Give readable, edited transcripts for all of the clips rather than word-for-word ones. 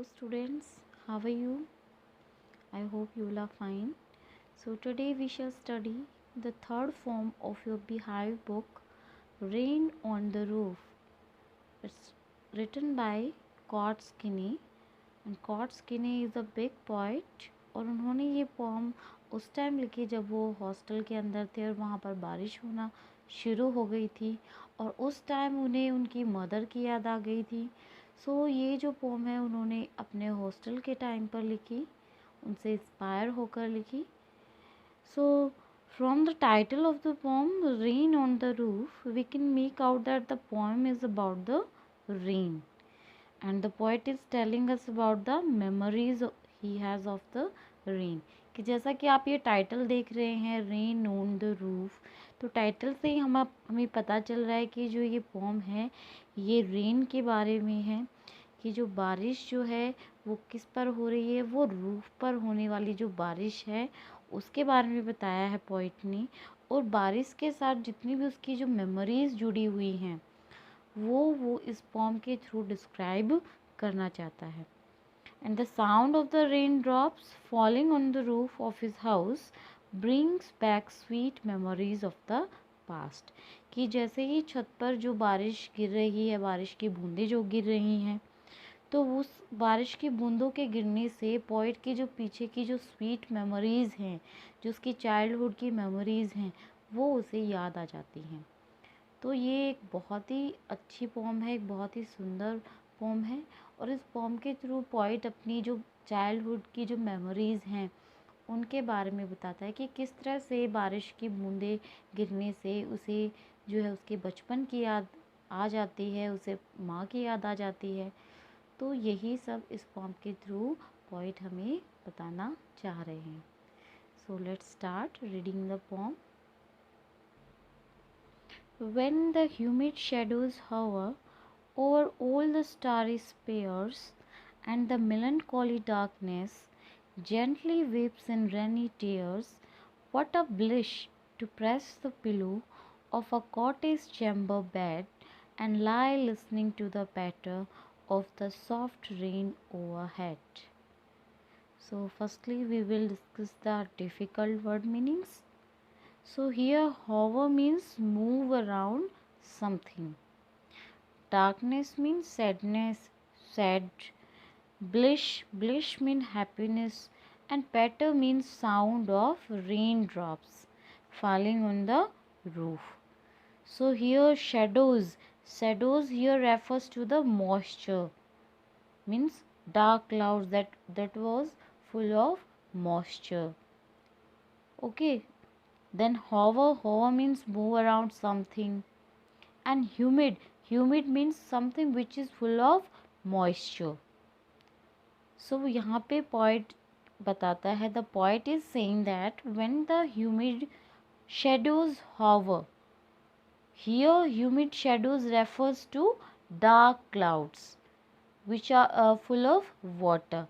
students, how are you? I hope you all are fine. So today we shall study the third form of your Beehive book, Rain on the Roof. It's written by Cort Skinny, and Cort Skinny is a big poet और उन्होंने ये pome उस time लिखी जब वो hostel के अंदर थे और वहाँ पर बारिश होना शुरू हो गई थी और उस टाइम उन्हें उनकी मदर की याद आ गई थी। सो ये जो पोम है उन्होंने अपने हॉस्टल के टाइम पर लिखी, उनसे इंस्पायर होकर लिखी। सो from the title of the poem Rain on the Roof, we can make out that the poem is about the rain, and the poet is telling us about the memories he has of the rain. कि जैसा कि आप ये title देख रहे हैं rain on the roof, तो title से ही हमें पता चल रहा है कि जो ये पोम है ये रेन के बारे में है, कि जो बारिश जो है वो किस पर हो रही है, वो रूफ पर होने वाली जो बारिश है उसके बारे में बताया है पोइट ने। और बारिश के साथ जितनी भी उसकी जो मेमोरीज जुड़ी हुई हैं वो इस पोम के थ्रू डिस्क्राइब करना चाहता है। And the sound of the rain drops falling on the roof of his house brings back sweet memories of the past. कि जैसे ही छत पर जो बारिश गिर रही है, बारिश की बूंदें जो गिर रही हैं, तो उस बारिश की बूंदों के गिरने से पोइट की जो पीछे की जो स्वीट मेमोरीज़ हैं, जो उसकी चाइल्डहुड की मेमोरीज़ हैं, वो उसे याद आ जाती हैं। तो ये एक बहुत ही अच्छी पोम है, एक बहुत ही सुंदर पोम है। और इस पोम के थ्रू पोइट अपनी जो चाइल्डहुड की जो मेमोरीज़ हैं उनके बारे में बताता है कि किस तरह से बारिश की बूंदें गिरने से उसे जो है उसके बचपन की याद आ जाती है, उसे माँ की याद आ जाती है। तो यही सब इस पोम के थ्रू पोइट हमें बताना चाह रहे हैं। So let's start reading the pome. When the humid shadows hover over all the starry spheres and the melancholy darkness gently weeps in rainy tears, what a bliss to press the pillow of a cottage chamber bed and lie listening to the patter of the soft rain overhead. So firstly we will discuss the difficult word meanings. So here hover means move around something. Darkness means sadness, sad. Bliss means happiness, and patter means sound of raindrops falling on the roof. So here shadows here refers to the moisture, means dark clouds that was full of moisture. Okay, then hover means move around something, and humid means something which is full of moisture. So यहाँ पे poet बताता है, the poet is saying that when the humid shadows hover, here humid shadows refers to dark clouds which are full of water.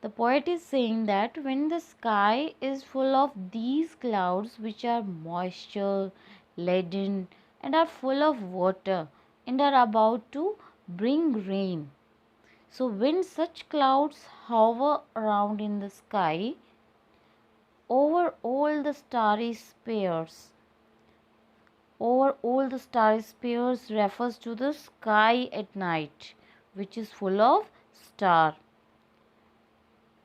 The poet is saying that when the sky is full of these clouds which are moisture laden and are full of water and are about to bring rain. So when such clouds hover around in the sky over all the starry spheres, refers to the sky at night which is full of stars.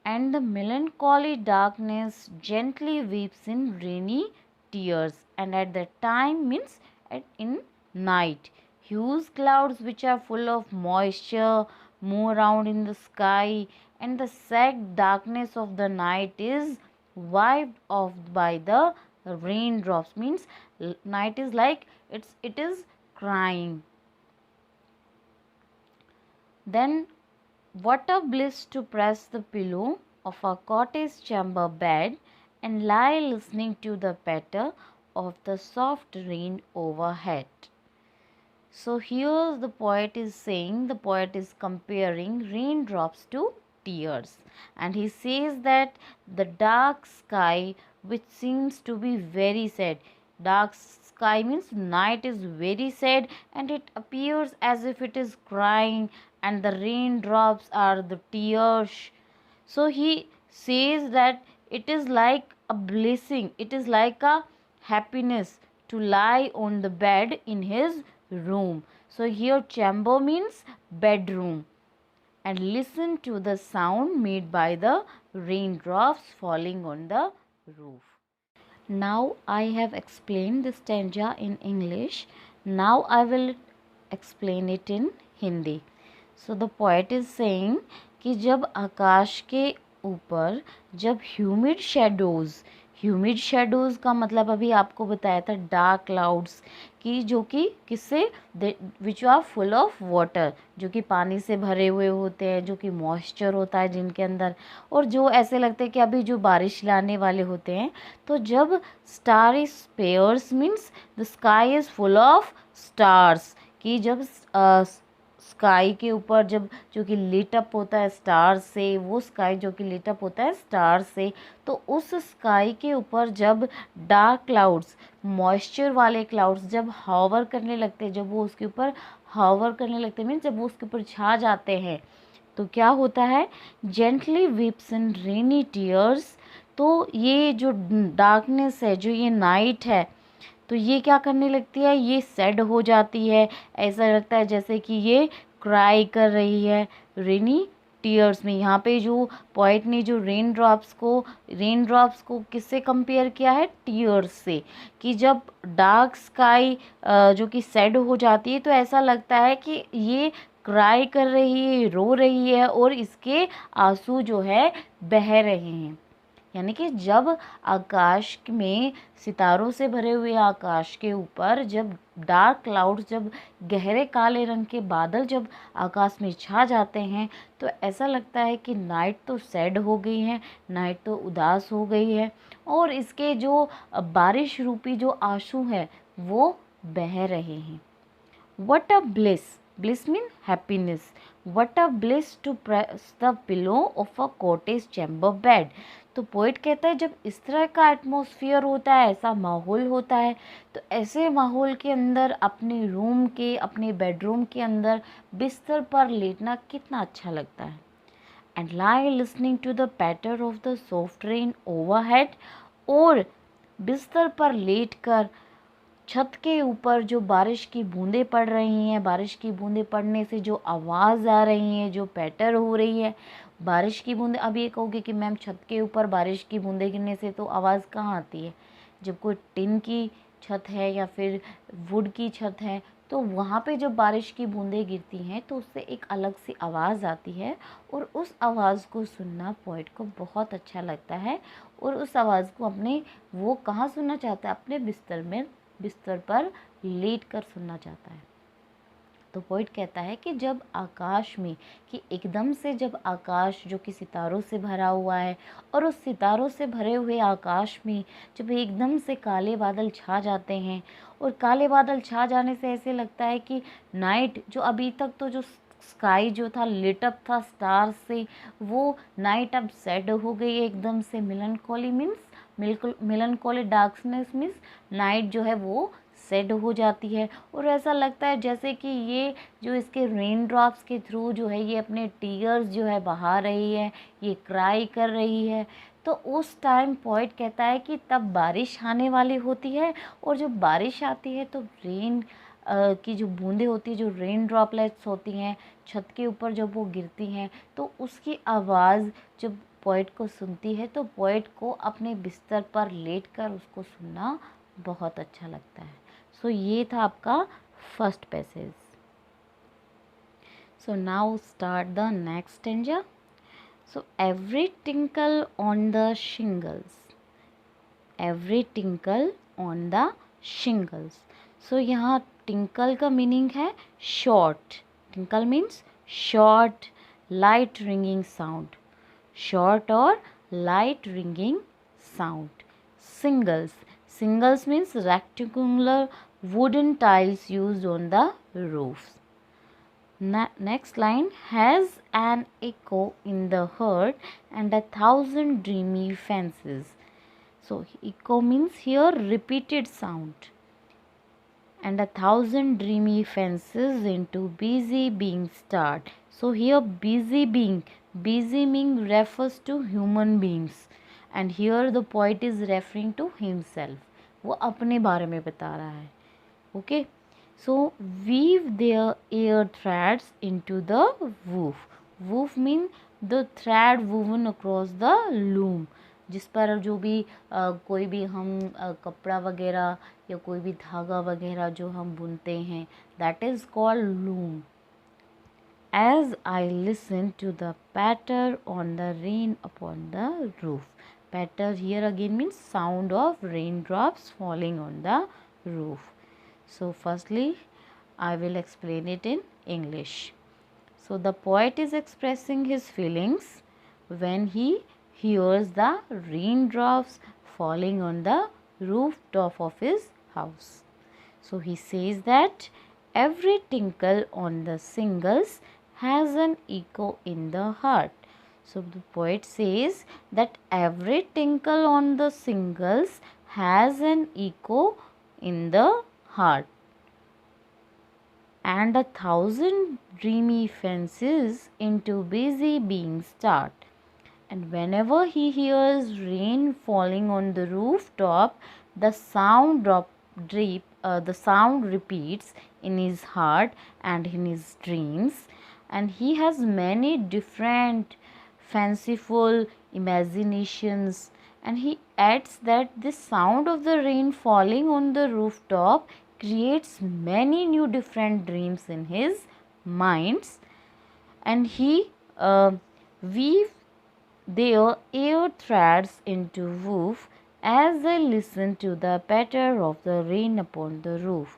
And the melancholy darkness gently weeps in rainy tears, and at that time means in night. Huge clouds which are full of moisture move around in the sky, and the sad darkness of the night is wiped off by the raindrops, means night is like it is crying. Then what a bliss to press the pillow of a cottage chamber bed and lie listening to the patter of the soft rain overhead. So here the poet is comparing raindrops to tears, and he says that the dark sky which seems to be very sad, Dark sky means night is very sad and it appears as if it is crying and the raindrops are the tears. So he says that it is like a blessing, it is like a happiness to lie on the bed in his room. So here chamber means bedroom, and listen to the sound made by the raindrops falling on the roof. Now I have explained this stanza in English. Now I will explain it in Hindi. So the poet is saying कि जब आकाश के ऊपर जब humid shadows का मतलब अभी आपको बताया था डार्क क्लाउड्स की, जो कि किससे, which are full of water, जो कि पानी से भरे हुए होते हैं, जो कि मॉइस्चर होता है जिनके अंदर, और जो ऐसे लगते हैं कि अभी जो बारिश लाने वाले होते हैं. तो जब star is pairs means the sky is full of stars, कि जब स्काई के ऊपर जब जो कि लिट अप होता है स्टार से, वो स्काई जो कि लिट अप होता है स्टार से, तो उस स्काई के ऊपर जब डार्क क्लाउड्स, मॉइस्चर वाले क्लाउड्स जब हावर करने लगते हैं, जब वो उसके ऊपर हावर करने लगते हैं मीन्स जब वो उसके ऊपर छा जाते हैं, तो क्या होता है, जेंटली वीप्स इन रेनी टीयर्स. तो ये जो डार्कनेस है, जो ये नाइट है, तो ये क्या करने लगती है, ये सैड हो जाती है. ऐसा लगता है जैसे कि ये क्राई कर रही है रेनी टीयर्स में. यहाँ पे जो पोइट ने जो रेन ड्रॉप्स को किससे कंपेयर किया है, टीयर्स से, कि जब डार्क स्काई जो कि सैड हो जाती है तो ऐसा लगता है कि ये क्राई कर रही है, रो रही है, और इसके आंसू जो है बह रहे हैं. यानी कि जब आकाश में सितारों से भरे हुए आकाश के ऊपर जब डार्क क्लाउड, जब गहरे काले रंग के बादल जब आकाश में छा जाते हैं, तो ऐसा लगता है कि नाइट तो सैड हो गई है, नाइट तो उदास हो गई है, और इसके जो बारिश रूपी जो आंसू है वो बह रहे हैं. What a bliss! Bliss means happiness. What a bliss to press the pillow of a cottage chamber bed. तो पोइट कहता है जब इस तरह का एटमॉस्फेयर होता है, ऐसा माहौल होता है, तो ऐसे माहौल के अंदर अपने रूम के, अपने बेडरूम के अंदर बिस्तर पर लेटना कितना अच्छा लगता है. And lie listening to the patter of the soft rain overhead. और बिस्तर पर लेटकर छत के ऊपर जो बारिश की बूंदें पड़ रही हैं, बारिश की बूंदें पड़ने से जो आवाज़ आ रही है, जो पैटर हो रही है बारिश की बूंदें. अब ये कहोगे कि मैम छत के ऊपर बारिश की बूंदें गिरने से तो आवाज़ कहाँ आती है, जब कोई टिन की छत है या फिर वुड की छत है, तो वहाँ पे जब बारिश की बूंदें गिरती हैं तो उससे एक अलग सी आवाज़ आती है, और उस आवाज़ को सुनना पोइट को बहुत अच्छा लगता है, और उस आवाज़ को अपने वो कहाँ सुनना चाहता है, अपने बिस्तर पर लेट कर सुनना चाहता है. तो पोइट कहता है कि जब आकाश में, कि एकदम से जब आकाश जो कि सितारों से भरा हुआ है, और उस सितारों से भरे हुए आकाश में जब एकदम से काले बादल छा जाते हैं, और काले बादल छा जाने से ऐसे लगता है कि नाइट जो अभी तक तो जो स्काई जो था लिट अप था स्टार से, वो नाइट अब सैड हो गई है एकदम से. मिलनकोली मीन्स मिलनकोली डार्कनेस मीन्स नाइट जो है वो सेड हो जाती है, और ऐसा लगता है जैसे कि ये जो इसके रेन ड्रॉप्स के थ्रू जो है ये अपने टीयर्स जो है बहा रही है, ये क्राई कर रही है. तो उस टाइम पोइट कहता है कि तब बारिश आने वाली होती है, और जब बारिश आती है तो रेन की जो बूंदें होती है, जो रेन ड्रॉपलेट्स होती हैं छत के ऊपर जब वो गिरती हैं, तो उसकी आवाज़ जब पोइट को सुनती है तो पोइट को अपने बिस्तर पर लेटकर उसको सुनना बहुत अच्छा लगता है. सो ये था आपका first passage. So now start the next stanza. So every tinkle on the shingles, every tinkle on the shingles. So यहाँ टिंकल का मीनिंग है short. Tinkle means short light ringing sound, short और light ringing sound. Singles, singles means rectangular wooden tiles used on the roofs. Next line, has an echo in the heart and 1,000 dreamy fancies. So echo means here repeated sound. And 1,000 dreamy fences into busy being start. So here busy being refers to human beings, and here the poet is referring to himself. वो अपने बारे में बता रहा है. Okay, so weave their ear threads into the woof. Woof mean the thread woven across the loom, जिस पर जो भी कोई भी हम कपड़ा वगैरह या कोई भी धागा वगैरह जो हम बुनते हैं, that is called loom. As I listen to the patter on the rain upon the roof. Patter here again means sound of raindrops falling on the roof. So firstly, I will explain it in English. So the poet is expressing his feelings when he hears the raindrops falling on the rooftop of his house. So he says that every tinkle on the shingles has an echo in the heart. So the poet says that every tinkle on the shingles has an echo in the heart. And 1,000 dreamy fancies into busy being start. And whenever he hears rain falling on the rooftop, the sound repeats in his heart and in his dreams, and he has many different fanciful imaginations, and he adds that the sound of the rain falling on the rooftop creates many new different dreams in his minds, and he weave their ear threads into woof as they listen to the patter of the rain upon the roof.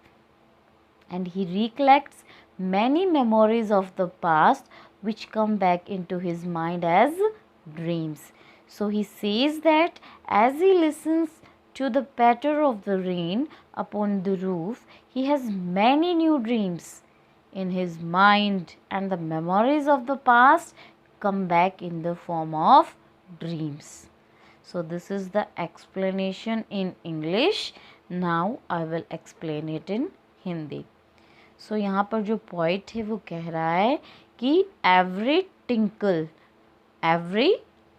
And he recollects many memories of the past which come back into his mind as dreams. So he says that as he listens to the patter of the rain upon the roof, he has many new dreams in his mind, and the memories of the past come back in the form of dreams. So this is the explanation in English. Now I will explain it in Hindi. So यहाँ पर जो poet है वो कह रहा है कि every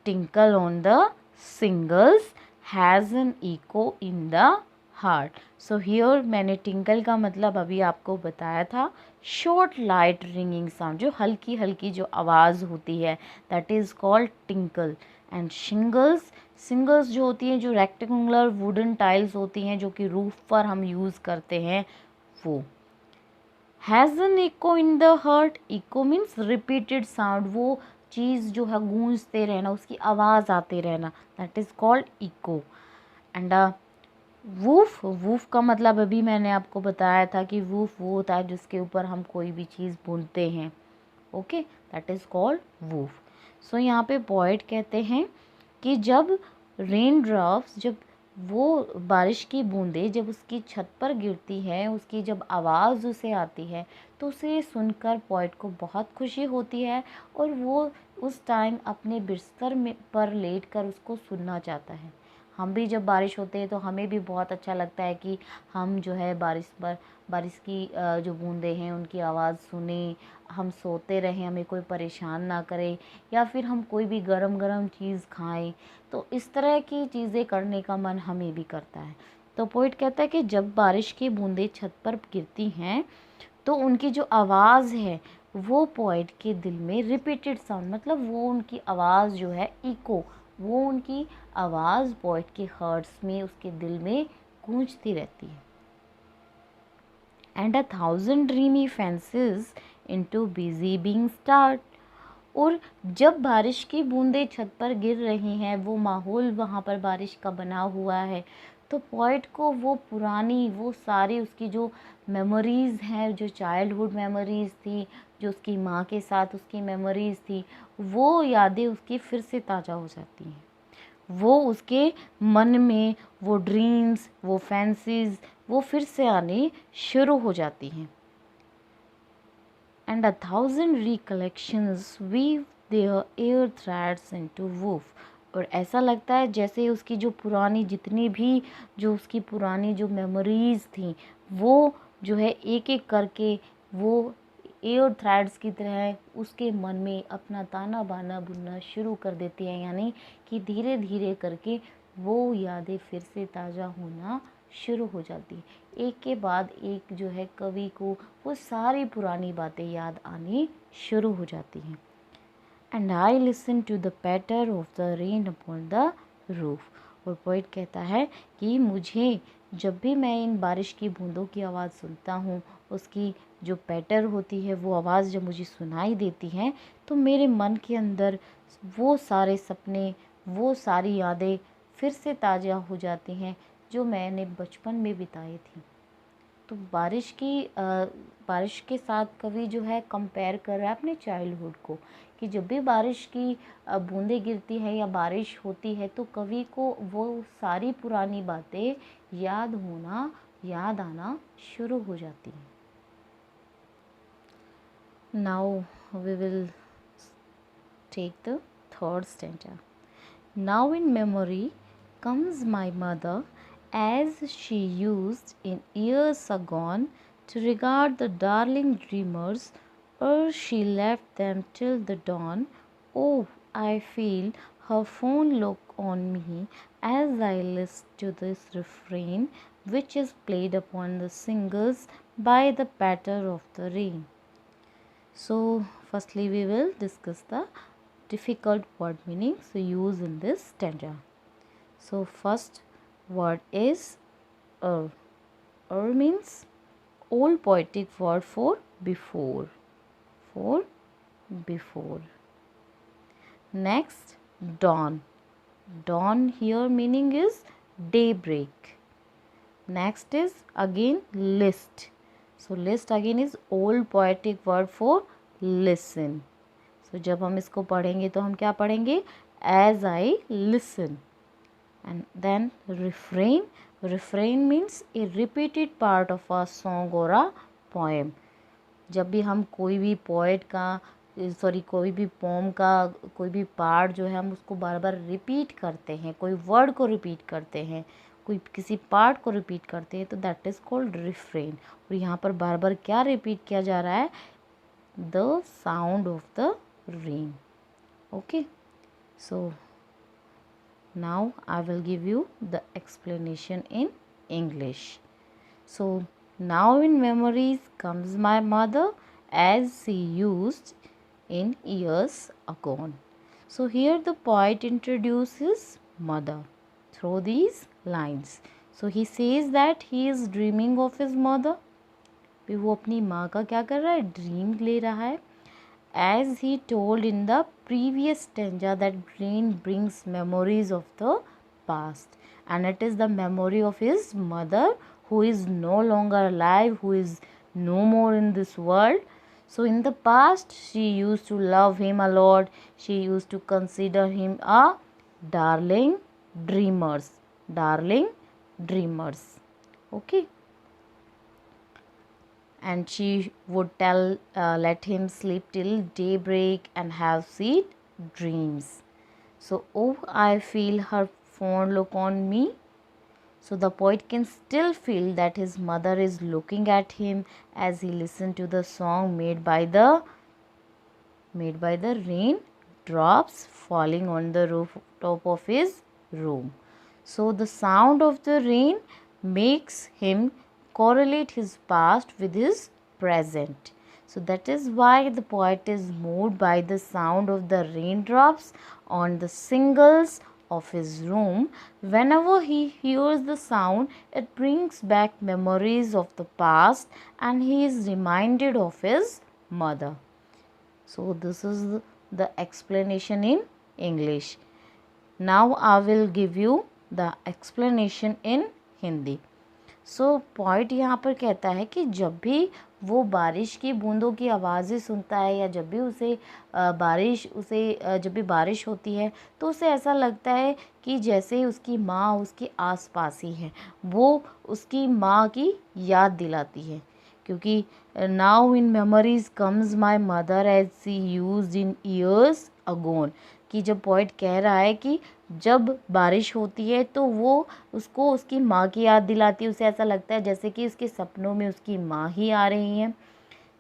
tinkle on the shingles has an echo in the heart. So here मैंने tinkle का मतलब अभी आपको बताया था, short light ringing sound, जो हल्की हल्की जो आवाज़ होती है, that is called tinkle. And shingles जो होती हैं, जो rectangular wooden tiles होती हैं जो कि रूफ पर हम यूज़ करते हैं, वो has an echo in the heart. Echo means repeated sound, वो चीज़ जो है गूंजते रहना, उसकी आवाज़ आते रहना, that is called echo. And woof का मतलब अभी मैंने आपको बताया था कि वूफ वो होता है जिसके ऊपर हम कोई भी चीज़ बुनते हैं. Okay, that is called woof. So यहाँ पे पोएट कहते हैं कि जब रेन ड्रॉप्स, जब वो बारिश की बूंदें जब उसकी छत पर गिरती है, उसकी जब आवाज़ उसे आती है, तो उसे सुनकर पोएट को बहुत खुशी होती है और वो उस टाइम अपने बिस्तर में पर लेट कर उसको सुनना चाहता है. हम भी जब बारिश होते हैं तो हमें भी बहुत अच्छा लगता है कि हम जो है बारिश की जो बूंदें हैं उनकी आवाज़ सुने, हम सोते रहें, हमें कोई परेशान ना करे, या फिर हम कोई भी गरम गरम चीज़ खाएं. तो इस तरह की चीज़ें करने का मन हमें भी करता है. तो पोएट कहता है कि जब बारिश की बूंदें छत पर गिरती हैं तो उनकी जो आवाज़ है वो पोएट के दिल में रिपीटेड साउंड, मतलब वो उनकी आवाज़ जो है इको, वो उनकी आवाज़ पोएट के हर्ट्स में, उसके दिल में गूंजती रहती है. And 1,000 dreamy fancies into busy being start. और जब बारिश की बूंदें छत पर गिर रही हैं, वो माहौल वहाँ पर बारिश का बना हुआ है, तो पोएट को वो पुरानी, वो सारी उसकी जो मेमोरीज़ हैं, जो चाइल्डहुड मेमोरीज़ थी, जो उसकी माँ के साथ उसकी मेमोरीज़ थी, वो यादें उसकी फिर से ताज़ा हो जाती हैं. वो उसके मन में वो ड्रीम्स, वो फैंसीज़ वो फिर से आने शुरू हो जाती हैं. And 1,000 recollections weave their ear threads into woof. और ऐसा लगता है जैसे उसकी जो पुरानी जितनी भी जो उसकी पुरानी जो मेमोरीज़ थी वो जो है एक एक करके वो एयर थ्रेड्स की तरह उसके मन में अपना ताना बाना बुनना शुरू कर देती है, यानी कि धीरे धीरे करके वो यादें फिर से ताज़ा होना शुरू हो जाती है। एक के बाद एक जो है कवि को वो सारी पुरानी बातें याद आनी शुरू हो जाती हैं। And I listen to the patter of the rain upon the roof. और पोइट कहता है कि मुझे जब भी मैं इन बारिश की बूंदों की आवाज़ सुनता हूँ, उसकी जो पैटर होती है वो आवाज़ जब मुझे सुनाई देती है तो मेरे मन के अंदर वो सारे सपने, वो सारी यादें फिर से ताज़ा हो जाती हैं जो मैंने बचपन में बिताई थी। तो बारिश के साथ कवि जो है कंपेयर कर रहा है अपने चाइल्डहुड को, कि जब भी बारिश की बूंदें गिरती है या बारिश होती है तो कवि को वो सारी पुरानी बातें याद आना शुरू हो जाती हैं। Now we will take the third stanza. Now in memory comes my mother as she used in years agone to regard the darling dreamers ere she left them till the dawn. Oh, I feel her fond look on me as I listen to this refrain which is played upon the singers by the patter of the rain. So, firstly we will discuss the difficult word meanings used in this stanza. So first word is er. Er means old poetic word for before. For before. Next, dawn. Dawn here meaning is daybreak. Next is again list. So list again is old poetic word for listen. So जब हम इसको पढ़ेंगे तो हम क्या पढ़ेंगे? As I listen. And then refrain. Refrain means a repeated part of a song or a poem. जब भी हम कोई भी पोएट का कोई भी पोम का कोई भी पार्ट जो है हम उसको बार बार रिपीट करते हैं, कोई वर्ड को रिपीट करते हैं, कोई किसी पार्ट को रिपीट करते हैं तो दैट इज़ कॉल्ड रिफ्रेन। और यहाँ पर बार बार क्या रिपीट किया जा रहा है? The sound of the rain. Okay, so now I will give you the explanation in English. So now in memories comes my mother as she used in years agone. So here the poet introduces mother through these lines. So he says that he is dreaming of his mother. भी वो अपनी माँ का क्या कर रहा है? Dream ले रहा है। As he told in the previous stanza that rain brings memories of the past, and it is the memory of his mother who is no longer alive, who is no more in this world. So in the past she used to love him a lot, she used to consider him a darling dreamers. Okay, and she would let him sleep till daybreak and have sweet dreams. So, oh, I feel her fond look on me. So the poet can still feel that his mother is looking at him as he listened to the song made by the rain drops falling on the rooftop of his room. So the sound of the rain makes him correlate his past with his present. So that is why the poet is moved by the sound of the raindrops on the shingles of his room. Whenever he hears the sound, it brings back memories of the past and he is reminded of his mother. So this is the explanation in English. Now I will give you the explanation in Hindi. So point यहाँ पर कहता है कि जब भी वो बारिश की बूंदों की आवाज़ें सुनता है या जब भी जब भी बारिश होती है तो उसे ऐसा लगता है कि जैसे उसकी माँ उसके आसपास ही है, वो उसकी माँ की याद दिलाती है। क्योंकि now in memories comes my mother as she used in years agone, कि जब पोएट कह रहा है कि जब बारिश होती है तो वो उसको उसकी माँ की याद दिलाती है। उसे ऐसा लगता है जैसे कि उसके सपनों में उसकी माँ ही आ रही हैं।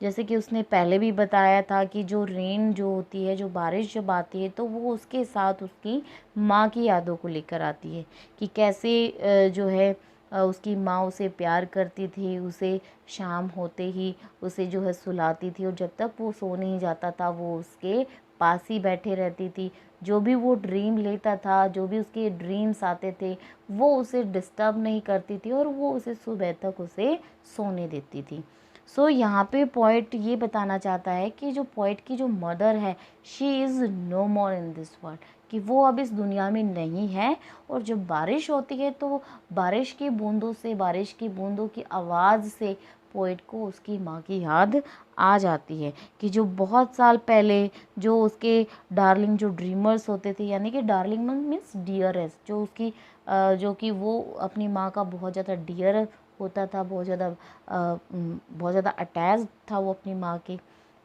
जैसे कि उसने पहले भी बताया था कि जो रेन जो होती है, जो बारिश जब आती है तो वो उसके साथ उसकी माँ की यादों को लेकर आती है, कि कैसे जो है उसकी माँ उसे प्यार करती थी, उसे शाम होते ही उसे जो है सुलाती थी, और जब तक वो सो नहीं जाता था वो उसके पास ही बैठे रहती थी। जो भी वो ड्रीम लेता था, जो भी उसके ड्रीम्स आते थे, वो उसे डिस्टर्ब नहीं करती थी और वो उसे सुबह तक उसे सोने देती थी। सो यहाँ पे पोएट ये बताना चाहता है कि जो पोएट की जो मदर है, she is no more in this world, कि वो अब इस दुनिया में नहीं है। और जब बारिश होती है तो बारिश की बूंदों से, बारिश की बूंदों की आवाज़ से पोएट को उसकी माँ की याद आ जाती है, कि जो बहुत साल पहले जो उसके डार्लिंग जो ड्रीमर्स होते थे, यानी कि डार्लिंग मीन्स डियरेस्ट, जो उसकी जो कि वो अपनी माँ का बहुत ज़्यादा डियर होता था, बहुत ज़्यादा अटैच था वो अपनी माँ के।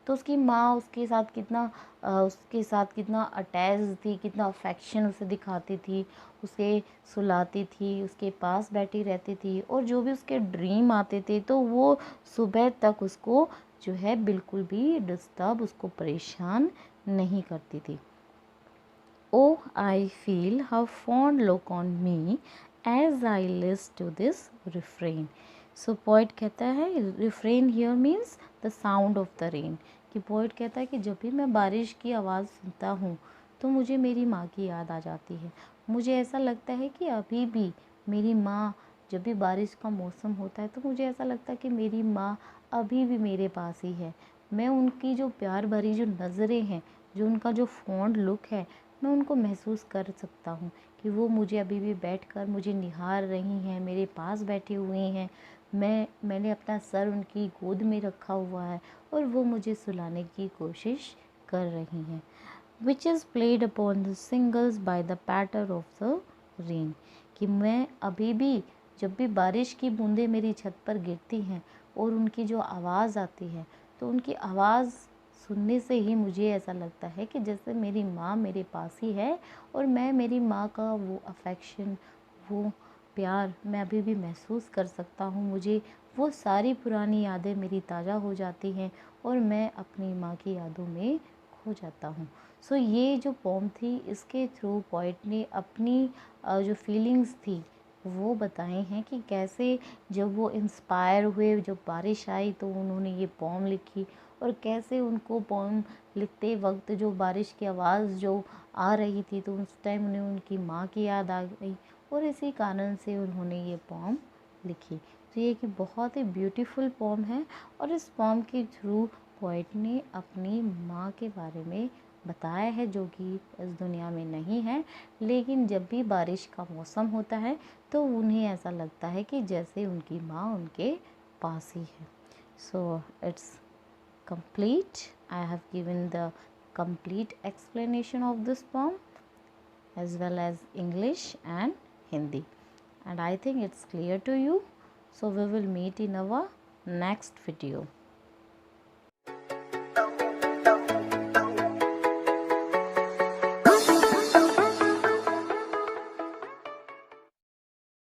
तो उसकी माँ उसके साथ कितना अटैच थी, कितना अफेक्शन उसे दिखाती थी, उसे सुलाती थी, उसके पास बैठी रहती थी, और जो भी उसके ड्रीम आते थे तो वो सुबह तक उसको जो है बिल्कुल भी डिस्टर्ब, उसको परेशान नहीं करती थी। Oh, I feel her fond look on me as I listen to this refrain. So poet कहता है, refrain here means the sound of the rain, कि poet कहता है कि जब भी मैं बारिश की आवाज़ सुनता हूँ तो मुझे मेरी माँ की याद आ जाती है। मुझे ऐसा लगता है कि अभी भी मेरी माँ, जब भी बारिश का मौसम होता है तो मुझे ऐसा लगता है कि मेरी माँ अभी भी मेरे पास ही है। मैं उनकी जो प्यार भरी जो नज़रें हैं, जो उनका जो फॉन्ड लुक है, मैं उनको महसूस कर सकता हूँ कि वो मुझे अभी भी बैठकर मुझे निहार रही हैं, मेरे पास बैठी हुई हैं। मैंने अपना सर उनकी गोद में रखा हुआ है और वो मुझे सुलाने की कोशिश कर रही हैं। Which is played upon the singles by the patter of the rain, कि मैं अभी भी, जब भी बारिश की बूंदें मेरी छत पर गिरती हैं और उनकी जो आवाज़ आती है, तो उनकी आवाज़ सुनने से ही मुझे ऐसा लगता है कि जैसे मेरी माँ मेरे पास ही है, और मैं मेरी माँ का वो अफेक्शन, वो प्यार मैं अभी भी महसूस कर सकता हूँ। मुझे वो सारी पुरानी यादें मेरी ताज़ा हो जाती हैं और मैं अपनी माँ की यादों में खो जाता हूँ। सो ये जो पोम थी, इसके थ्रू पोइट ने अपनी जो फीलिंग्स थी वो बताए हैं, कि कैसे जब वो इंस्पायर हुए, जब बारिश आई तो उन्होंने ये पोम लिखी, और कैसे उनको पोम लिखते वक्त जो बारिश की आवाज़ जो आ रही थी तो उस टाइम उन्हें उनकी माँ की याद आ गई, और इसी कारण से उन्होंने ये पोम लिखी। तो ये कि बहुत ही ब्यूटीफुल पोम है, और इस पोम के थ्रू पोइट ने अपनी माँ के बारे में बताया है, जो कि इस दुनिया में नहीं है, लेकिन जब भी बारिश का मौसम होता है तो उन्हें ऐसा लगता है कि जैसे उनकी माँ उनके पास ही है। So it's complete. I have given the complete explanation of this poem as well as English and Hindi, and I think it's clear to you. So we will meet in our next video.